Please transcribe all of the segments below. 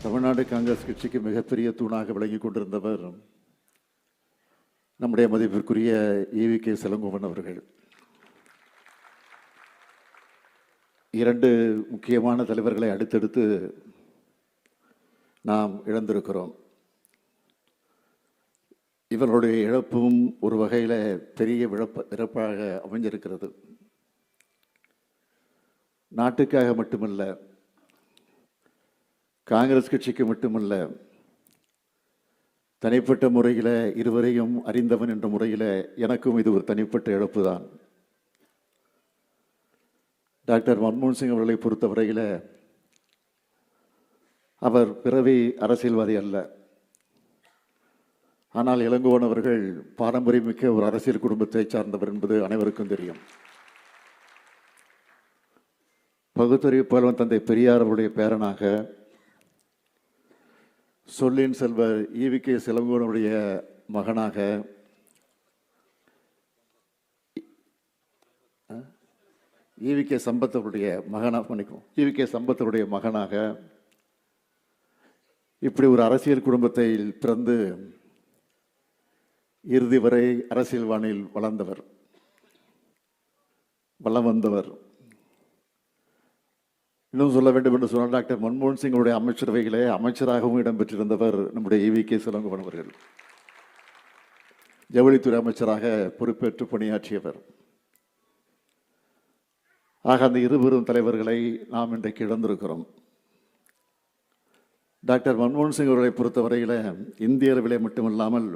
தமிழ்நாடு காங்கிரஸ் கட்சிக்கு மிகப்பெரிய தூணாக விளங்கி கொண்டிருந்தவர் நம்முடைய மதிப்பிற்குரிய ஈவி.கே. இளங்கோவன் அவர்கள். இரண்டு முக்கியமான தலைவர்களை அடுத்தடுத்து நாம் இழந்திருக்கிறோம். இவர்களுடைய இழப்பும் ஒரு வகையில் பெரிய இழப்பாக அமைஞ்சிருக்கிறது. நாட்டுக்காக மட்டுமல்ல, காங்கிரஸ் கட்சிக்கு மட்டுமல்ல, தனிப்பட்ட முறையில் இருவரையும் அறிந்தவன் என்ற முறையில் எனக்கும் இது ஒரு தனிப்பட்ட இழப்பு தான். டாக்டர் மன்மோகன் சிங் அவர்களை பொறுத்தவரையில் அவர் பிறவி அரசியல்வாதி அல்ல. ஆனால் இளங்கோவன் அவர்கள் பாரம்பரியமிக்க ஒரு அரசியல் குடும்பத்தை சார்ந்தவர் என்பது அனைவருக்கும் தெரியும். பகுத்தறிவு புலவன் தந்தை பெரியார் அவருடைய பேரனாக, சொல்லின் செல்வர் ஈவி.கே. இளங்கோவனுடைய மகனாக, ஈவி.கே. சம்பத்தருடைய மகனாக இப்படி ஒரு அரசியல் குடும்பத்தை பிறந்து இறுதி வரை அரசியல் வானில் வளம் வந்தவர். இன்னும் சொல்ல வேண்டும் என்று சொன்னால், டாக்டர் மன்மோகன் சிங்குடைய அமைச்சரவைகளே அமைச்சராகவும் இடம்பெற்றிருந்தவர் நம்முடைய ஈவி.கே. இளங்கோவன் அவர்கள். ஜவுளித்துறை அமைச்சராக பொறுப்பேற்று பணியாற்றியவர். ஆக அந்த இருவரும் தலைவர்களை நாம் இன்றைக்கு இழந்திருக்கிறோம். டாக்டர் மன்மோகன் சிங் அவர்களை பொறுத்தவரையில் இந்திய அளவிலே மட்டுமல்லாமல்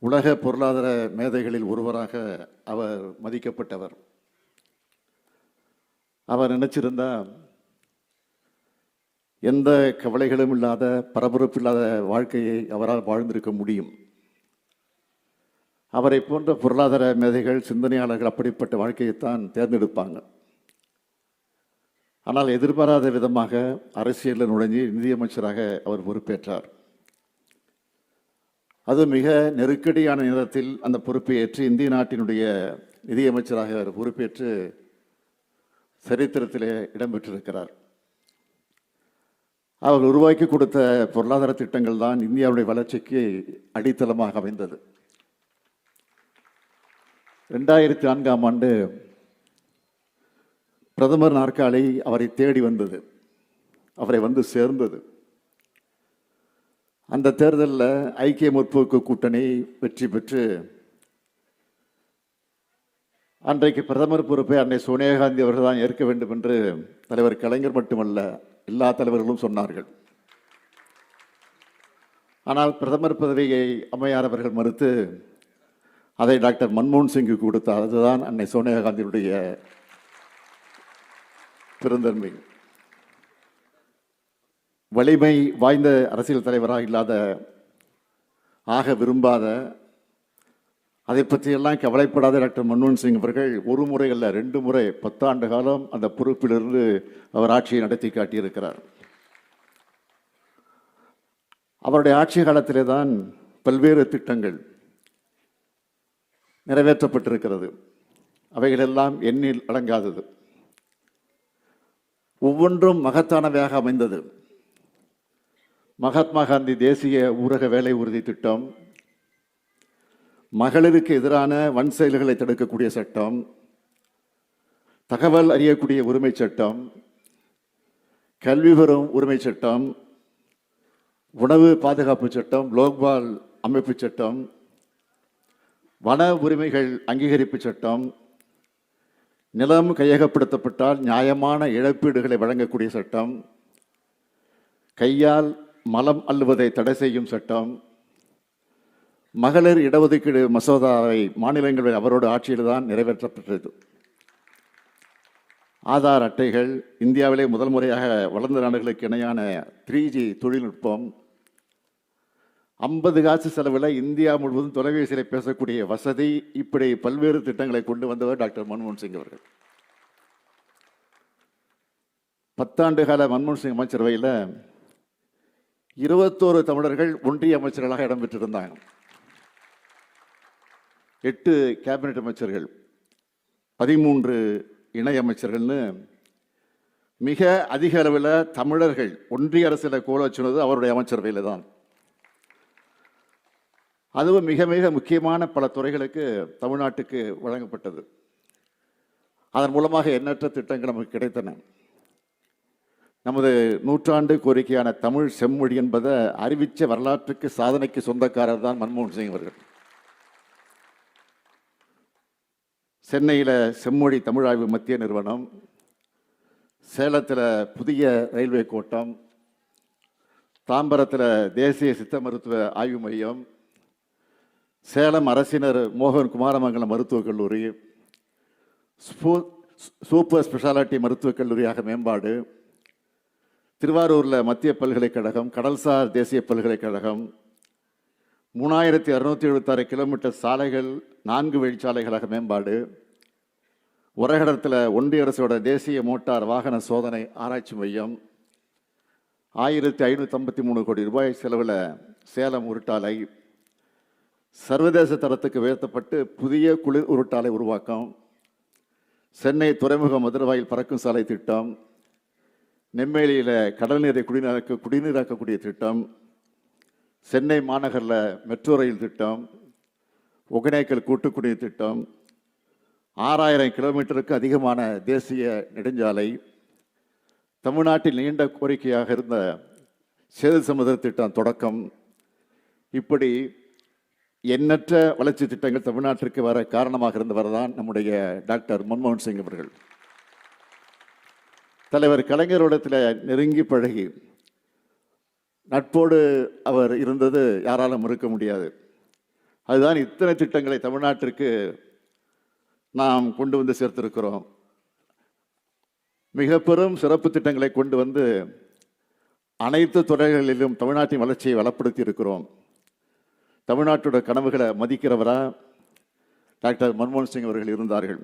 உலக பொருளாதார மேதைகளில் ஒருவராக அவர் மதிக்கப்பட்டவர். அவர் நினைச்சிருந்தா எந்த கவலைகளும் இல்லாத, பரபரப்பு இல்லாத வாழ்க்கையை அவரால் வாழ்ந்திருக்க முடியும். அவரை போன்ற பொருளாதார மேதைகள், சிந்தனையாளர்கள் அப்படிப்பட்ட வாழ்க்கையைத்தான் தேர்ந்தெடுப்பாங்க. ஆனால் எதிர்பாராத விதமாக அரசியலில் நுழைஞ்சி நிதியமைச்சராக அவர் பொறுப்பேற்றார். அது மிக நெருக்கடியான நேரத்தில் அந்த பொறுப்பை ஏற்று இந்திய நாட்டினுடைய நிதியமைச்சராக அவர் பொறுப்பேற்று சரித்திரத்திலே இடம்பெற்றிருக்கிறார். அவர் உருவாக்கி கொடுத்த பொருளாதார திட்டங்கள் தான் இந்தியாவுடைய வளர்ச்சிக்கு அடித்தளமாக அமைந்தது. 2004ஆம் ஆண்டு பிரதமர் நாற்காலி அவரை தேடி வந்தது, அவரை வந்து சேர்ந்தது. அந்த தேர்தலில் ஐக்கிய முற்போக்கு கூட்டணி வெற்றி பெற்று அன்றைக்கு பிரதமர் பொறுப்பை அன்னை சோனியா காந்தி அவர்கள் தான் ஏற்க வேண்டும் என்று தலைவர் கலைஞர் மட்டுமல்ல, எல்லா தலைவர்களும் சொன்னார்கள். ஆனால் பிரதமர் பதவியை அம்மையார் அவர்கள் மறுத்து அதை டாக்டர் மன்மோகன் சிங்கு கொடுத்தார். அதுதான் அன்னை சோனியா காந்தியுடைய பெருந்தன்மை. வலிமை வாய்ந்த அரசியல் தலைவராக இல்லாத, ஆக விரும்பாத, அதை பற்றியெல்லாம் கவலைப்படாத டாக்டர் மன்மோகன் சிங் அவர்கள் ஒரு முறை அல்ல 2 முறை 10 ஆண்டு காலம் அந்த பொறுப்பிலிருந்து அவர் ஆட்சியை நடத்தி காட்டியிருக்கிறார். அவருடைய ஆட்சி காலத்திலே தான் பல்வேறு திட்டங்கள் நிறைவேற்றப்பட்டிருக்கிறது. அவைகளெல்லாம் எண்ணில் அடங்காதது, ஒவ்வொன்றும் மகத்தானவையாக அமைந்தது. மகாத்மா காந்தி தேசிய ஊரக வேலை உறுதி திட்டம், மகளிருக்கு எதிரான வன் செயல்களை தடுக்கக்கூடிய சட்டம், தகவல் அறியக்கூடிய உரிமை சட்டம், கல்வி பெறும் உரிமை சட்டம், உணவு பாதுகாப்பு சட்டம், லோக்பால் அமைப்பு சட்டம், வன உரிமைகள் அங்கீகரிப்பு சட்டம், நிலம் கையகப்படுத்தப்பட்டால் நியாயமான இழப்பீடுகளை வழங்கக்கூடிய சட்டம், கையால் மலம் அள்ளுவதை தடை செய்யும் சட்டம், மகளிர் இடஒதுக்கீடு மசோதாவை மாநிலங்களில் அவரோட ஆட்சியில் தான் நிறைவேற்றப்பட்டது. ஆதார் அட்டைகள், இந்தியாவிலே முதல் முறையாக வளர்ந்த நாடுகளுக்கு இணையான 3G தொழில்நுட்பம், 50 காசு செலவில் இந்தியா முழுவதும் தொலைபேசியில் பேசக்கூடிய வசதி, இப்படி பல்வேறு திட்டங்களை கொண்டு வந்தவர் டாக்டர் மன்மோகன் சிங் அவர்கள். 10 ஆண்டு கால மன்மோகன் சிங் அமைச்சரவையில் 21 தமிழர்கள் ஒன்றிய அமைச்சர்களாக இடம்பெற்றிருந்தாங்க. 8 கேபினட் அமைச்சர்கள், 13 இணை அமைச்சர்கள்னு மிக அதிக அளவில் தமிழர்கள் ஒன்றிய அரசில் கோல சொன்னது அவருடைய அமைச்சரவையில் தான். அதுவும் மிக மிக முக்கியமான பல துறைகளுக்கு தமிழ்நாட்டுக்கு வழங்கப்பட்டது. அதன் மூலமாக எண்ணற்ற திட்டங்கள் நமக்கு கிடைத்தன. நமது நூற்றாண்டு கோரிக்கையான தமிழ் செம்மொழி என்பதை அறிவித்த வரலாற்றுக்கு சாதனைக்கு சொந்தக்காரர் தான் மன்மோகன் சிங் அவர்கள். சென்னையில் செம்மொழி தமிழாய்வு மத்திய நிறுவனம், சேலத்தில் புதிய ரயில்வே கோட்டம், தாம்பரத்தில் தேசிய சித்த மருத்துவ ஆய்வு மையம், சேலம் அரசினர் மோகன் குமாரமங்கலம் மருத்துவக் கல்லூரி, சூப்பர் ஸ்பெஷாலிட்டி மருத்துவக் கல்லூரியாக மேம்பாடு, திருவாரூரில் மத்திய பல்கலைக்கழகம், கடல்சார் தேசிய பல்கலைக்கழகம், 3676 கிலோமீட்டர் சாலைகள் 4 வழிச்சாலைகளாக மேம்பாடு, உரகடத்தில் ஒன்றிய அரசோட தேசிய மோட்டார் வாகன சோதனை ஆராய்ச்சி மையம், 1553 கோடி ரூபாய் செலவில் சேலம் உருட்டாலை, சர்வதேச தரத்துக்கு உயர்த்தப்பட்டு புதிய குளிர் உருட்டாலை உருவாக்கம், சென்னை துறைமுக மதுரவாயில் பறக்கும் சாலை திட்டம், நெம்மேலியில் கடல் நீரை குடிநீராக்கக்கூடிய திட்டம், சென்னை மாநகரில் மெட்ரோ ரயில் திட்டம், ஒகேனக்கல் கூட்டுக்குடிநீர் திட்டம், 6000 கிலோமீட்டருக்கு அதிகமான தேசிய நெடுஞ்சாலை, தமிழ்நாட்டில் நீண்ட கோரிக்கையாக இருந்த சேது சமுதிர திட்டம் தொடக்கம், இப்படி எண்ணற்ற வளர்ச்சி திட்டங்கள் தமிழ்நாட்டிற்கு வர காரணமாக இருந்தவர் தான் நம்முடைய டாக்டர் மன்மோகன் சிங் அவர்கள். தலைவர் கலைஞரோடத்தில் நெருங்கி பழகி நட்போடு அவர் இருந்தது யாராலும் மறுக்க முடியாது. அதுதான் இத்தனை திட்டங்களை தமிழ்நாட்டிற்கு நாம் கொண்டு வந்து சேர்த்திருக்கிறோம். மிக பெரும் சிறப்பு திட்டங்களை கொண்டு வந்து அனைத்து துறைகளிலும் தமிழ்நாட்டின் வளர்ச்சியை வளப்படுத்தி இருக்கிறோம். தமிழ்நாட்டோட கனவுகளை மதிக்கிறவரா டாக்டர் மன்மோகன் சிங் அவர்கள் இருந்தார்கள்.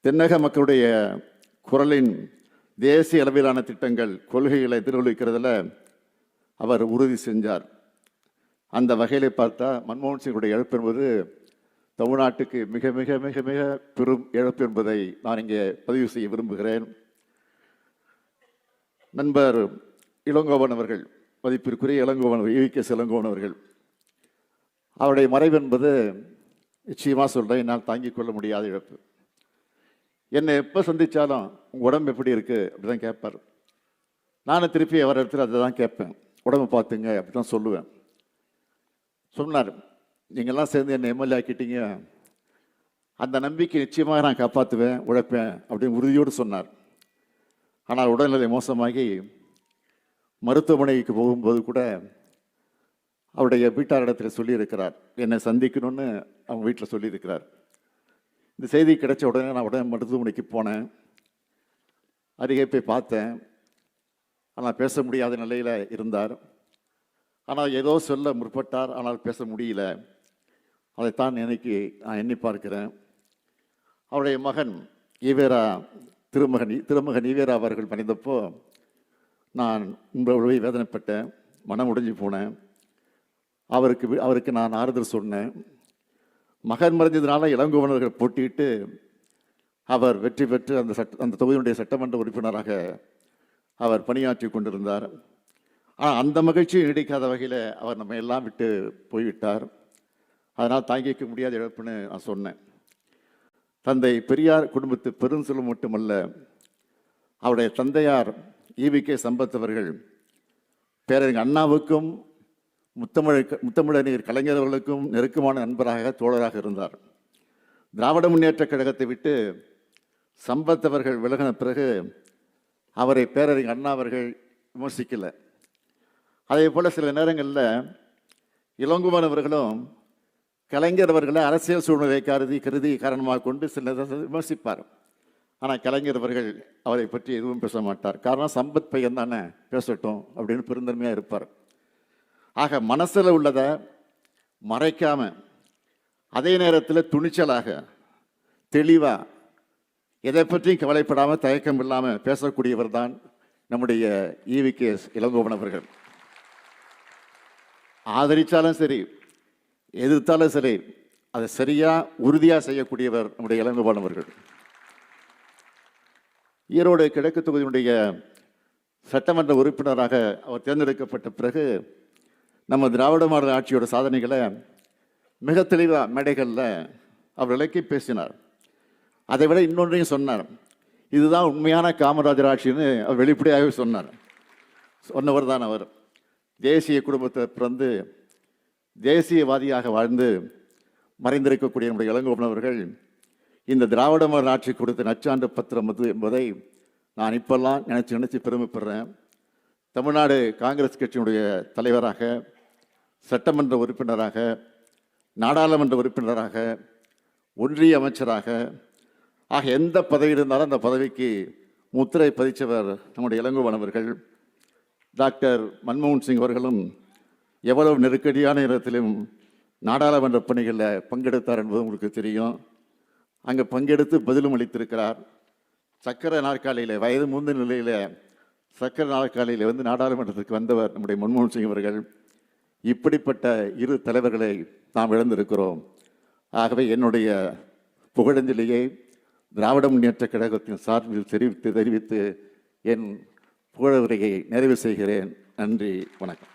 தென்னக மக்களுடைய குரலின் தேசிய அளவிலான திட்டங்கள், கொள்கைகளை எதிரொலிக்கிறதுல அவர் உறுதி செஞ்சார். அந்த வகையில் பார்த்தா மன்மோகன் சிங்குடைய இழப்பு என்பது தமிழ்நாட்டுக்கு மிக மிக மிக மிக பெரும் இழப்பு என்பதை நான் இங்கே பதிவு செய்ய விரும்புகிறேன். நண்பர் இளங்கோவன் அவர்கள், மதிப்பிற்குரிய இளங்கோவன் EVKS இளங்கோவன் அவர்கள், அவருடைய மறைவு என்பது நிச்சயமாக சொல்கிறேன், என்னால் தாங்கிக் கொள்ள முடியாத இழப்பு. என்னை எப்போ சந்தித்தாலும் உங்கள் உடம்பு எப்படி இருக்குது அப்படி தான் கேட்பார். நானும் திருப்பி அவர் இடத்துல அதை தான் கேட்பேன், உடம்பு பார்த்துங்க அப்படி தான் சொல்லுவேன். சொன்னார், நீங்கள்லாம் சேர்ந்து என்னை MLA ஆக்கிட்டீங்க, அந்த நம்பிக்கை நிச்சயமாக நான் காப்பாற்றுவேன், உழைப்பேன் அப்படின்னு உறுதியோடு சொன்னார். ஆனால் உடல்நிலை மோசமாகி மருத்துவமனைக்கு போகும்போது கூட அவருடைய வீட்டாரிடத்தில் சொல்லியிருக்கிறார், என்னை சந்திக்கணும்னு அவங்க வீட்டில் சொல்லியிருக்கிறார். இந்த செய்தி கிடைச்ச உடனே நான் உடனே மருத்துவமனைக்கு போனேன், அருகே போய் பார்த்தேன். ஆனால் பேச முடியாத நிலையில் இருந்தார். ஆனால் ஏதோ சொல்ல முற்பட்டார், ஆனால் பேச முடியல. அதைத்தான் இன்னைக்கு நான் எண்ணி பார்க்கிறேன். அவருடைய மகன் ஈவேரா, திருமகன் ஈவேரா அவர்கள் மறைந்தப்போ நான் உங்களுடைய வேதனைப்பட்டேன், மனம் உடைஞ்சு போனேன். அவருக்கு நான் ஆறுதல் சொன்னேன். மகன் மறைஞ்சதுனால இளங்கோவனர்கள் போட்டியிட்டு அவர் வெற்றி பெற்று அந்த தொகுதியினுடைய சட்டமன்ற உறுப்பினராக அவர் பணியாற்றி கொண்டிருந்தார். ஆனால் அந்த மகிழ்ச்சியும் நீடிக்காத வகையில் அவர் நம்ம எல்லாம் விட்டு போய்விட்டார். அதனால் தாங்கிக்க முடியாத இழப்புன்னு நான் சொன்னேன். தந்தை பெரியார் குடும்பத்து பெருஞ்செல்வம் மட்டுமல்ல, அவருடைய தந்தையார் EVK சம்பத் அவர்கள் பேரறிஞர் அண்ணாவுக்கும் முத்தமிழறிஞர் கலைஞர் அவர்களுக்கும் நெருக்கமான நண்பராக, தோழராக இருந்தார். திராவிட முன்னேற்ற கழகத்தை விட்டு சம்பத் அவர்கள் விலகின பிறகு அவரை பேரறிஞர் அண்ணா அவர்கள் விமர்சிக்கலை. அதே போல் சில நேரங்களில் இளங்கோவன் அவர்களும் கலைஞர் அவர்களை அரசியல் சூழ்நிலை கருதி காரணமாக கொண்டு சில விமர்சிப்பார். ஆனால் கலைஞர் அவர்கள் அவரை பற்றி எதுவும் பேச மாட்டார். காரணம், சம்பத் பையன் தானே, பேசட்டும் அப்படின்னு பெருந்தன்மையாக இருப்பார். ஆக மனசில் உள்ளதை மறைக்காம, அதே நேரத்தில் துணிச்சலாக, தெளிவாக, எதை பற்றியும் கவலைப்படாமல், தயக்கம் இல்லாமல் பேசக்கூடியவர் தான் நம்முடைய EVKS இளங்கோவன் அவர்கள். ஆதரித்தாலும் சரி, எதிர்த்தாலும் சரி, அதை சரியாக உறுதியாக செய்யக்கூடியவர் நம்முடைய இளங்கோவன் அவர்கள். ஈரோடு கிழக்கு தொகுதியினுடைய சட்டமன்ற உறுப்பினராக அவர் தேர்ந்தெடுக்கப்பட்ட பிறகு நம்ம திராவிட மாடல் ஆட்சியோட சாதனைகளை மிக தெளிவாக மேடைகளில் அவர் விளக்கி பேசினார். அதை விட இன்னொன்றையும் சொன்னார். இதுதான் உண்மையான காமராஜர் ஆட்சின்னு அவர் வெளிப்படையாகவே சொன்னவர் தான் அவர். தேசிய குடும்பத்தை பிறந்து தேசியவாதியாக வாழ்ந்து மறைந்திருக்கக்கூடிய நம்முடைய இளங்கோவன் அவர்கள் இந்த திராவிட மாடல் ஆட்சி கொடுத்த நச்சான்று பத்திரம் என்பதை நான் இப்பெல்லாம் நினச்சி பெருமைப்படுறேன். தமிழ்நாடு காங்கிரஸ் கட்சியினுடைய தலைவராக, சட்டமன்ற உறுப்பினராக, நாடாளுமன்ற உறுப்பினராக, ஒன்றிய அமைச்சராக ஆக எந்த பதவி இருந்தாலும் அந்த பதவிக்கு முத்திரை பதித்தவர் நம்முடைய இளங்கோவன் அவர்கள். டாக்டர் மன்மோகன் சிங் அவர்களும் எவ்வளவு நெருக்கடியான நேரத்திலும் நாடாளுமன்ற பணிகளில் பங்கெடுத்தார் என்பது உங்களுக்கு தெரியும். அங்கே பங்கெடுத்து பதிலும் அளித்திருக்கிறார். சக்கர நாற்காலியில், வயது மூந்த நிலையில் சக்கர நாற்காலியில் வந்து நாடாளுமன்றத்துக்கு வந்தவர் நம்முடைய மன்மோகன் சிங் அவர்கள். இப்படிப்பட்ட இரு தலைவர்களை நாம் இழந்திருக்கிறோம். ஆகவே என்னுடைய புகழஞ்சலியை திராவிட முன்னேற்ற கழகத்தின் சார்பில் தெரிவித்து என் புகழுரையை நிறைவு செய்கிறேன். நன்றி, வணக்கம்.